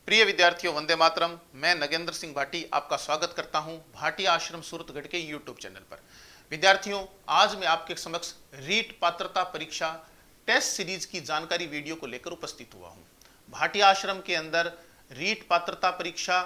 प्रिय विद्यार्थियों, वंदे मातरम। मैं नगेंद्र सिंह भाटी आपका स्वागत करता हूं भाटी आश्रम सूरतगढ़ के यूट्यूब चैनल पर। विद्यार्थियों, आज मैं आपके समक्ष रीट पात्रता परीक्षा टेस्ट सीरीज की जानकारी वीडियो को लेकर उपस्थित हुआ हूं। भाटी आश्रम के अंदर रीट पात्रता परीक्षा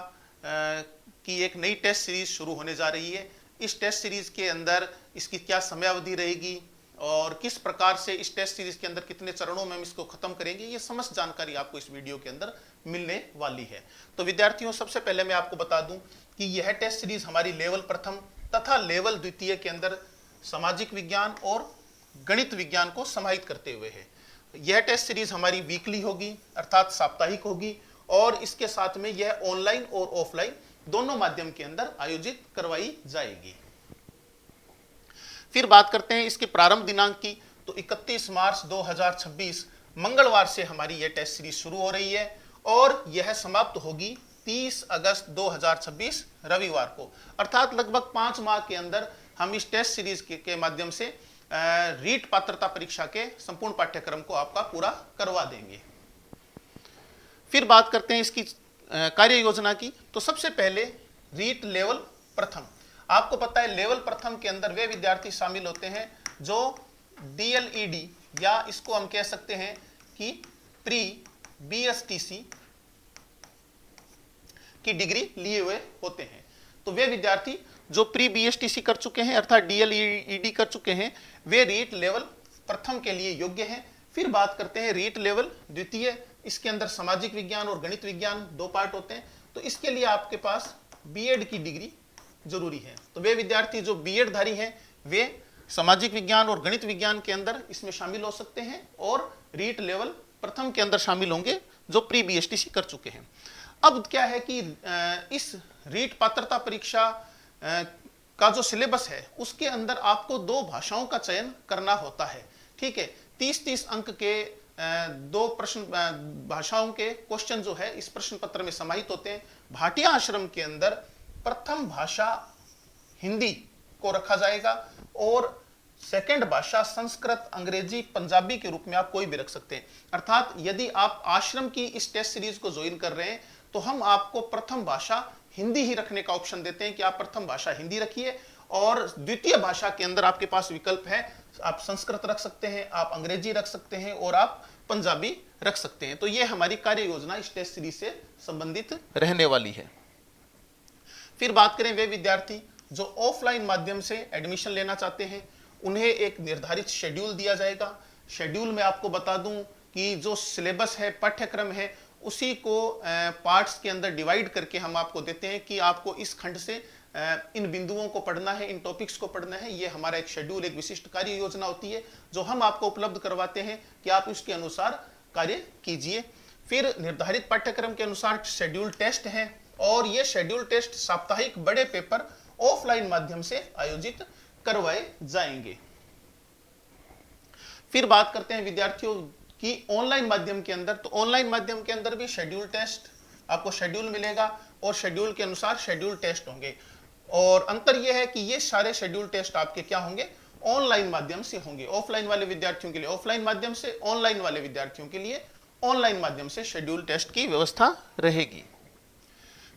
की एक नई टेस्ट सीरीज शुरू होने जा रही है। इस टेस्ट सीरीज के अंदर इसकी क्या समयावधि रहेगी और किस प्रकार से इस टेस्ट सीरीज के अंदर कितने चरणों में हम इसको खत्म करेंगे, ये समस्त जानकारी आपको इस वीडियो के अंदर मिलने वाली है। तो विद्यार्थियों, सबसे पहले मैं आपको बता दूं कि यह टेस्ट सीरीज हमारी लेवल प्रथम तथा लेवल द्वितीय के अंदर सामाजिक विज्ञान और गणित विज्ञान को समाहित करते हुए है। यह टेस्ट सीरीज हमारी वीकली होगी, अर्थात साप्ताहिक होगी, और इसके साथ में यह ऑनलाइन और ऑफलाइन दोनों माध्यम के अंदर आयोजित करवाई जाएगी। फिर बात करते हैं इसके प्रारंभ दिनांक की। तो 31 मार्च 2026 मंगलवार से हमारी यह टेस्ट सीरीज शुरू हो रही है और यह समाप्त होगी 30 अगस्त 2026 रविवार को। अर्थात लगभग 5 माह के अंदर हम इस टेस्ट सीरीज के माध्यम से रीट पात्रता परीक्षा के संपूर्ण पाठ्यक्रम को आपका पूरा करवा देंगे। फिर बात करते हैं इसकी कार्य योजना की। तो सबसे पहले रीट लेवल प्रथम। आपको पता है लेवल प्रथम के अंदर वे विद्यार्थी शामिल होते हैं जो DLED या इसको हम कह सकते हैं कि प्री BSTC की डिग्री लिए हुए होते हैं। तो वे विद्यार्थी जो प्री BSTC कर चुके हैं अर्थात DLED कर चुके हैं, वे रीट लेवल प्रथम के लिए योग्य हैं। फिर बात करते हैं रीट लेवल द्वितीय। इसके अंदर सामाजिक विज्ञान और गणित विज्ञान दो पार्ट होते हैं। तो इसके लिए आपके पास B.Ed की डिग्री जरूरी है। तो वे विद्यार्थी जो B.Ed धारी हैं वे सामाजिक विज्ञान और गणित विज्ञान के अंदर इसमें शामिल हो सकते हैं और रीट लेवल प्रथम के अंदर शामिल होंगे जो प्री BSTC कर चुके हैं। अब क्या है कि इस रीट पात्रता परीक्षा का जो सिलेबस है उसके अंदर आपको 2 भाषाओं का चयन करना होता है। ठीक है, 30-30 अंक के 2 प्रश्न भाषाओं के क्वेश्चन जो है इस प्रश्न पत्र में समाहित होते हैं। भाटी आश्रम के अंदर प्रथम भाषा हिंदी को रखा जाएगा और सेकंड भाषा संस्कृत, अंग्रेजी, पंजाबी के रूप में आप कोई भी रख सकते हैं। अर्थात यदि आप आश्रम की इस टेस्ट सीरीज को ज्वाइन कर रहे हैं तो हम आपको प्रथम भाषा हिंदी ही रखने का ऑप्शन देते हैं कि आप प्रथम भाषा हिंदी रखिए, और द्वितीय भाषा के अंदर आपके पास विकल्प है, आप संस्कृत रख सकते हैं, आप अंग्रेजी रख सकते हैं और आप पंजाबी रख सकते हैं। तो यह हमारी कार्य योजना इस टेस्ट सीरीज से संबंधित रहने वाली है। फिर बात करें वे विद्यार्थी जो ऑफलाइन माध्यम से एडमिशन लेना चाहते हैं, उन्हें एक निर्धारित शेड्यूल दिया जाएगा। शेड्यूल में आपको बता दूं कि जो सिलेबस है, पाठ्यक्रम है, उसी को पार्ट्स के अंदर डिवाइड करके हम आपको देते हैं कि आपको इस खंड से इन बिंदुओं को पढ़ना है, इन टॉपिक्स को पढ़ना है। ये हमारा एक शेड्यूल, एक विशिष्ट कार्य योजना होती है जो हम आपको उपलब्ध करवाते हैं कि आप उसके अनुसार कार्य कीजिए। फिर निर्धारित पाठ्यक्रम के अनुसार शेड्यूल टेस्ट हैं और ये शेड्यूल टेस्ट साप्ताहिक बड़े पेपर ऑफलाइन माध्यम से आयोजित करवाए जाएंगे। फिर बात करते हैं विद्यार्थियों की ऑनलाइन माध्यम के अंदर। तो ऑनलाइन माध्यम के अंदर भी शेड्यूल टेस्ट, आपको शेड्यूल मिलेगा और शेड्यूल के अनुसार शेड्यूल टेस्ट होंगे। और अंतर यह है कि ये सारे शेड्यूल टेस्ट आपके क्या होंगे, ऑनलाइन माध्यम से होंगे। ऑफलाइन वाले विद्यार्थियों के लिए ऑफलाइन माध्यम से, ऑनलाइन वाले विद्यार्थियों के लिए ऑनलाइन माध्यम से शेड्यूल टेस्ट की व्यवस्था रहेगी।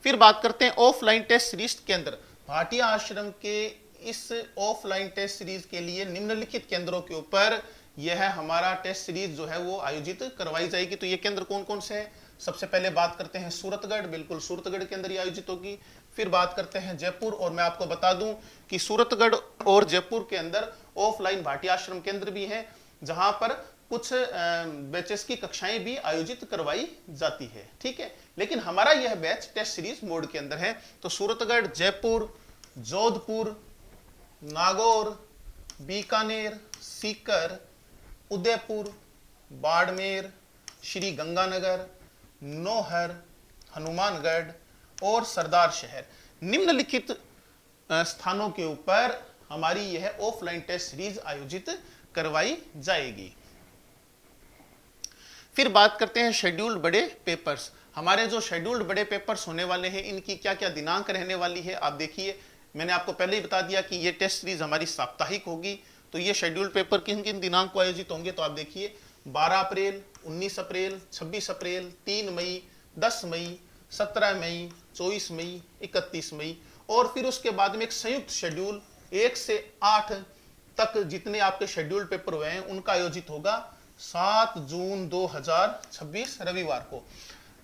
फिर बात करते हैं ऑफलाइन टेस्ट सीरीज केंद्र। भाटी आश्रम के इस ऑफलाइन टेस्ट सीरीज के लिए निम्नलिखित केंद्रों के ऊपर यह हमारा टेस्ट सीरीज जो है वो आयोजित करवाई जाएगी। तो ये केंद्र कौन कौन से हैं? सबसे पहले बात करते हैं सूरतगढ़, बिल्कुल सूरतगढ़ के अंदर ये आयोजित होगी। फिर बात करते हैं जयपुर, और मैं आपको बता दूं कि सूरतगढ़ और जयपुर के अंदर ऑफलाइन भाटी आश्रम केंद्र भी हैं जहां पर कुछ बैचेस की कक्षाएं भी आयोजित करवाई जाती है। ठीक है, लेकिन हमारा यह बैच टेस्ट सीरीज मोड के अंदर है। तो सूरतगढ़, जयपुर, जोधपुर, नागौर, बीकानेर, सीकर, उदयपुर, बाड़मेर, श्री गंगानगर, नौहर, हनुमानगढ़ और सरदार शहर, निम्नलिखित स्थानों के ऊपर हमारी यह ऑफलाइन टेस्ट सीरीज आयोजित करवाई जाएगी। फिर बात करते हैं शेड्यूल्ड बड़े पेपर्स। हमारे जो शेड्यूल्ड बड़े पेपर्स होने वाले हैं इनकी क्या क्या दिनांक रहने वाली है आप देखिए। मैंने आपको पहले ही बता दिया कि ये टेस्ट सीरीज हमारी साप्ताहिक होगी। तो ये शेड्यूल्ड पेपर किन किन दिनांक को आयोजित होंगे, तो आप देखिए 12 अप्रैल, 19 अप्रैल, 26 अप्रैल, 3 मई, 10 मई, 17 मई, 24 मई, 31 मई, और फिर उसके बाद में एक संयुक्त शेड्यूल 1 से 8 तक जितने आपके शेड्यूल पेपर हुए हैं उनका आयोजित होगा 7 जून 2026 रविवार को।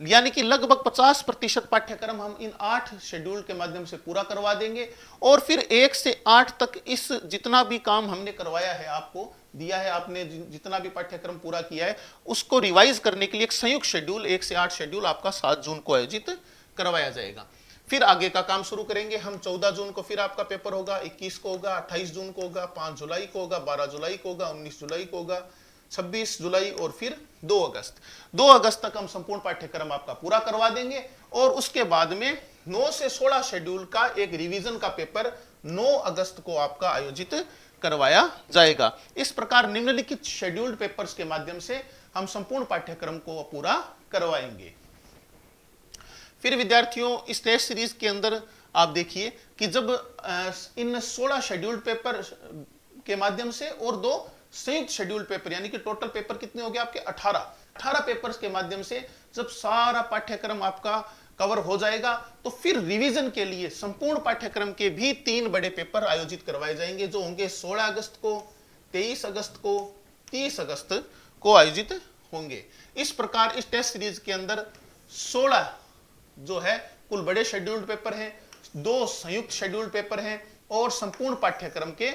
यानी कि लगभग 50% पाठ्यक्रम हम इन 8 शेड्यूल के माध्यम से पूरा करवा देंगे, और फिर 1 से 8 तक इस जितना भी काम हमने करवाया है, आपको दिया है, आपने जितना भी पाठ्यक्रम पूरा किया है उसको रिवाइज करने के लिए एक संयुक्त शेड्यूल 1 से 8 शेड्यूल आपका 7 जून को आयोजित करवाया जाएगा। फिर आगे का काम शुरू करेंगे हम। 14 जून को फिर आपका पेपर होगा, 21 को होगा, 28 जून को होगा, 5 जुलाई को होगा, 12 जुलाई को होगा, 19 जुलाई को होगा, 26 जुलाई और फिर 2 अगस्त। 2 अगस्त तक हम संपूर्ण पाठ्यक्रम आपका पूरा करवा देंगे, और उसके बाद में 9 से 16 शेड्यूल का एक रिवीजन का पेपर 9 अगस्त को आपका आयोजित करवाया जाएगा। इस प्रकार निम्नलिखित शेड्यूल्ड पेपर्स के माध्यम से हम संपूर्ण पाठ्यक्रम को पूरा करवाएंगे। फिर विद्यार्थियों, इस टेस्ट सीरीज के अंदर आप देखिए कि जब इन 16 शेड्यूल्ड पेपर के माध्यम से और 2 संयुक्त शेड्यूल पेपर, यानी कि टोटल पेपर कितने हो गए आपके 18 पेपर्स के माध्यम से जब सारा पाठ्यक्रम आपका कवर हो जाएगा, तो फिर रिवीजन के लिए संपूर्ण पाठ्यक्रम के भी 3 बड़े पेपर आयोजित करवाए जाएंगे, जो होंगे 16 अगस्त को, 23 अगस्त को, 30 अगस्त को आयोजित होंगे। इस प्रकार इस टेस्ट सीरीज के अंदर 16 जो है कुल बड़े शेड्यूल्ड पेपर हैं, 2 संयुक्त शेड्यूल्ड पेपर हैं, और संपूर्ण पाठ्यक्रम के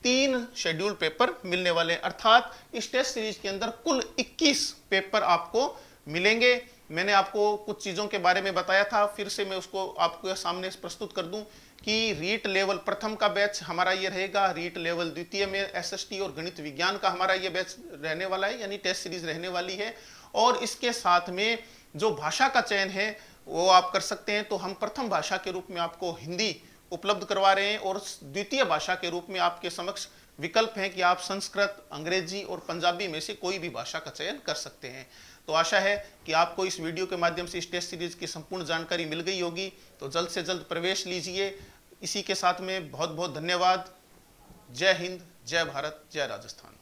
3 शेड्यूल पेपर मिलने वाले हैं। अर्थात इस टेस्ट सीरीज के अंदर कुल 21 पेपर आपको मिलेंगे। मैंने आपको कुछ चीजों के बारे में बताया था, फिर से मैं उसको आपके सामने प्रस्तुत कर दूं कि रीट लेवल प्रथम का बैच हमारा ये रहेगा, रीट लेवल द्वितीय में एसएसटी और गणित विज्ञान का हमारा ये बैच रहने वाला है, यानी टेस्ट सीरीज रहने वाली है। और इसके साथ में जो भाषा का चयन है वो आप कर सकते हैं। तो हम प्रथम भाषा के रूप में आपको हिंदी उपलब्ध करवा रहे हैं, और द्वितीय भाषा के रूप में आपके समक्ष विकल्प हैं कि आप संस्कृत, अंग्रेजी और पंजाबी में से कोई भी भाषा का चयन कर सकते हैं। तो आशा है कि आपको इस वीडियो के माध्यम से इस टेस्ट सीरीज की संपूर्ण जानकारी मिल गई होगी। तो जल्द से जल्द प्रवेश लीजिए। इसी के साथ में बहुत बहुत धन्यवाद। जय हिंद, जय भारत, जय राजस्थान।